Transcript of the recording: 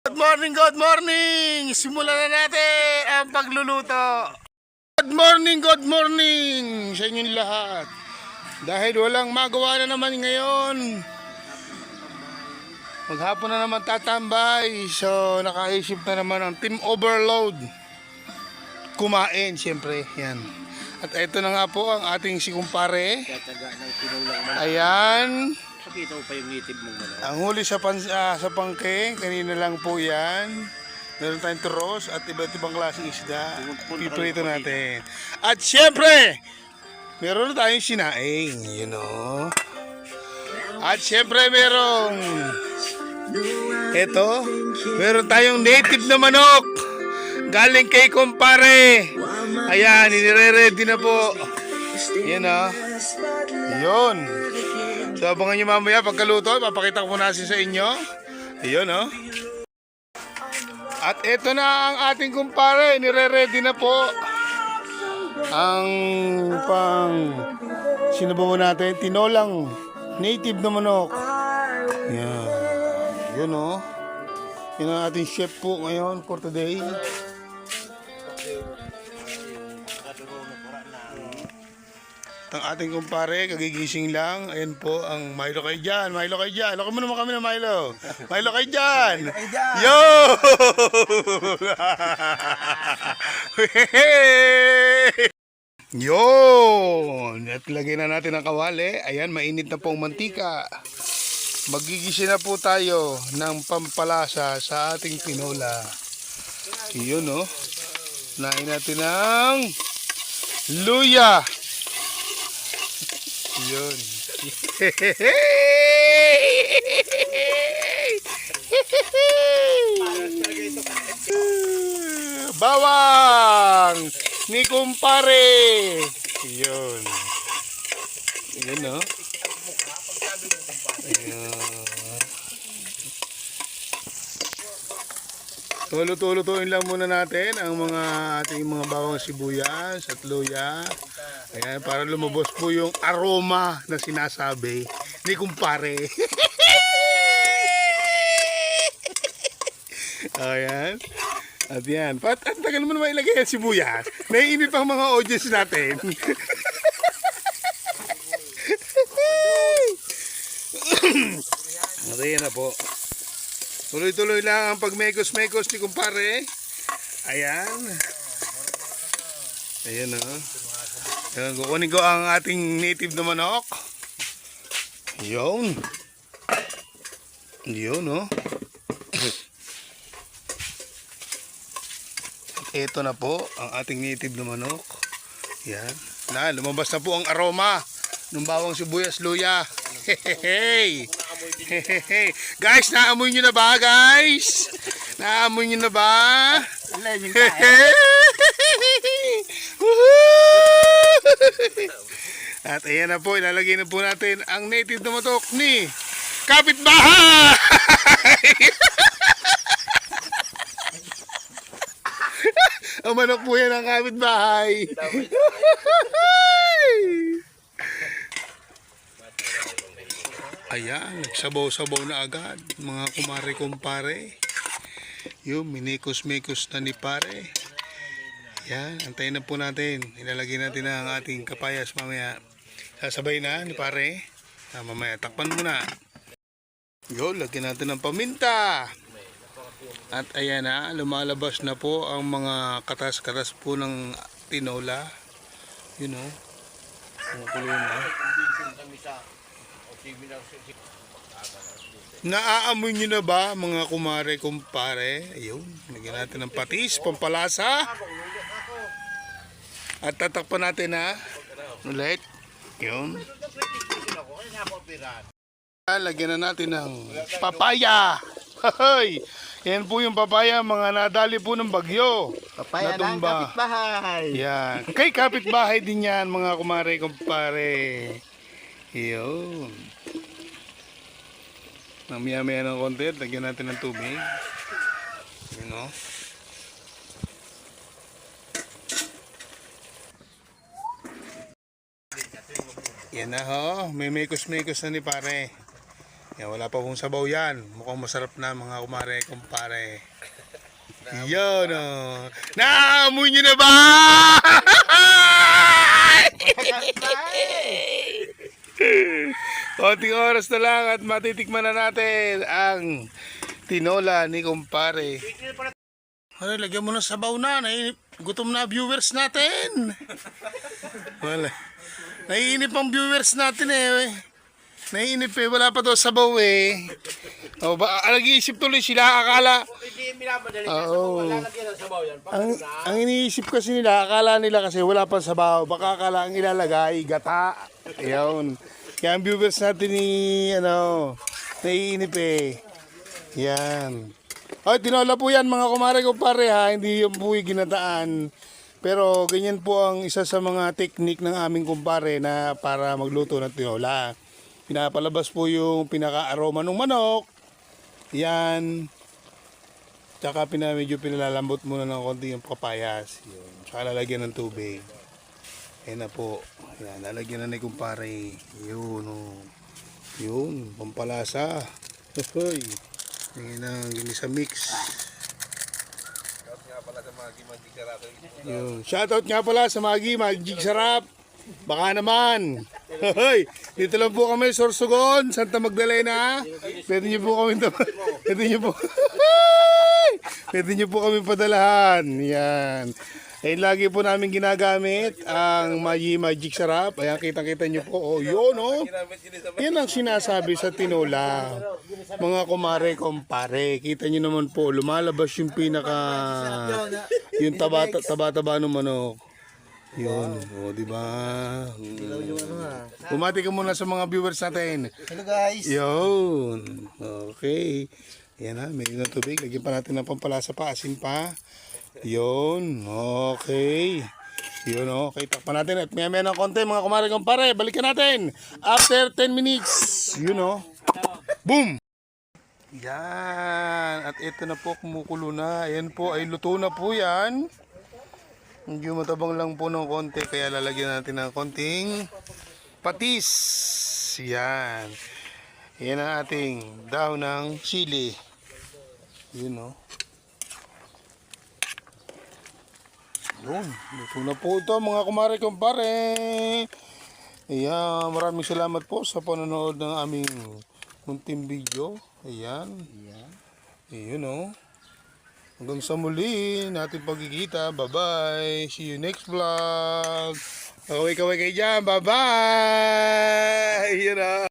Good morning! Simulan na natin ang pagluluto. Good morning sa inyong lahat. Dahil walang magawa na naman ngayon, maghapon na naman tatambay. So nakaisip na naman ang team overload. Kumain siyempre, yan. At ito na nga po ang ating si kumpare. Ayan. Pakita mo pa yung native mong manok. Ang huli sa pangke, kanina lang po yan. Meron tayong turos at iba't ibang klaseng isda. Piprito natin. At syempre, meron na tayong sinaing, you know. At syempre merong, eto, meron tayong native na manok. Galing kay kumpare. Ayan, inire-ready na po. Yan o. Yun. So abangan nyo mamaya pagkaluto, papakita ko muna sa inyo. Ayun o. At ito na ang ating kumpare, nire-ready na po ang sinubukan natin, tinolang native na manok. Yan. Yun o. Yan ang ating chef po ngayon for today. Ang ating kumpare, kagigising lang. Ayan po ang Milo kayo dyan. Milo kayo dyan. Loko mo naman kami ng Milo. Milo kayo dyan. Yo! Yun! At lagyan na natin ang kawali. Ayan, mainit na po ang mantika. Magigising na po tayo ng pampalasa sa ating tinola. Yun, no? Nain natin ng luya. Yun. Bawang ni kumpare. Yun. Yun, no? Tulo-tuloy lang muna natin ang mga ating mga bawang sibuyas at luya. Ayan, para lumabas po yung aroma na sinasabi ni kumpare. Ayan. At yan. At tagal mo naman ilagay ang sibuyas. Naiinip ang mga audience natin. At ayan na po. Tuloy-tuloy lang ang pagmekos-mekos ni kumpare. Ayan. Ayan o. Ayan, kukunin ko ang ating native na manok. Yun. Yun o. Ito na po ang ating native na manok. Ayan. Na, lumabas na po ang aroma ng bawang sibuyas luya. Hehehe. Hehehe. Guys, naamoy nyo na ba, guys? Naamoy nyo na ba? At ayan na po, ilalagay na po natin ang native na manok ni kapitbahay. Ang manok po yan ang kapitbahay. Ayan, nagsabaw-sabaw na agad mga kumare-kumpare. Yung minikos-mikos na ni pare. Ayan, antayin na po natin. Ilalagay natin na ang ating kapayas mamaya. Sasabay na ni pare. Mamaya, takpan muna. Yun, lagyan natin ng paminta. At ayan na, lumalabas na po ang mga katas-katas po ng tinola. You know, kumukulo na. Naaamoy nyo na ba mga kumare-kumpare? Ayun, lagyan natin ng patis, pampalasa. At tatakpan natin na ulit. Yun. Lagyan na natin ng papaya. Hoy! Yan po yung papaya, mga nadali po ng bagyo. Papaya ng kapitbahay. Yan. Kay kapitbahay din yan mga kumare-kumpare. Yun. Mamaya-maya ng konti, lagyan natin ng tubig. You know. Yan na ho, may mekos-mekos na ni pare. Yan, wala pa pong sabaw yan. Mukhang masarap na mga kumare, kumpare. Yan o. Naamoy nyo na ba? Konting oras na lang at matitikman na natin ang tinola ni kumpare. Ay, lagyan mo ng sabaw na. Gutom na viewers natin. Wala. Naiinip ang viewers natin eh. Naiinip eh. Wala pa daw sabaw eh. O, nag-iisip tuloy sila. Akala. Oo. Ang iniisip kasi nila, akala nila kasi wala pang sabaw. Baka akala ang ilalagay, gata. Ayun. Kaya ang viewers natin ni, naiinip eh. Yan. Ay, tinola po yan mga kumare kumpare ha. Hindi yung po ginataan. Pero ganyan po ang isa sa mga teknik ng aming kumpare na para magluto ng tinola. Pinapalabas po yung pinaka-aroma ng manok. Yan. Tsaka medyo pinalalambot muna ng konti yung papayas. Yun. Tsaka lalagyan ng tubig. Ayan na po. Ayan, lalagyan na ni kumpare. Yun, oh. Yun, pampalasa. Hoy. Ayan na, ginisa mix. Yun. Shoutout nga pala sa Magic Sarap. Baka naman. Hoy, dito lang po kami, Sorsogon, Santa Magdalena. Pwede niyo po kami Pwede niyo po kami padalahan. Yan. Eh, lagi po namin ginagamit ang Magic Sarap. Ayan, kita-kita niyo po. Oh, yun, oh. Yan ang sinasabi sa tinola. Mga kumare, kumpare. Kita niyo naman po, lumalabas yung yung taba-taba ng manok. Yun, oh, di ba? Bumati ka muna sa mga viewers natin. Hello guys. Yun. Okay. Yan na, may tubig. Lagyan pa natin ng pampalasa pa, asin pa. Yun. Okay. Yun, okay. Takpan natin at maya ng konti mga kumare kumpare. Balikan natin. After 10 minutes. Yun, oh. Boom! Yan. At ito na po, kumukulo na. Ayan po, ay luto na po yan. Medyo matabang lang po ng konti. Kaya lalagyan natin ng konting patis. Yan. Yan ang ating dahon ng sili. Yun, oh. Yun. Luto na po ito mga kumare kumpare. Ayan. Maraming salamat po sa panonood ng aming munting video. Ayan. Ayan, oh. Hanggang sa muli natin pagkikita. Bye-bye. See you next vlog. Kaway-kaway kayo dyan. Bye-bye. Ayan, oh.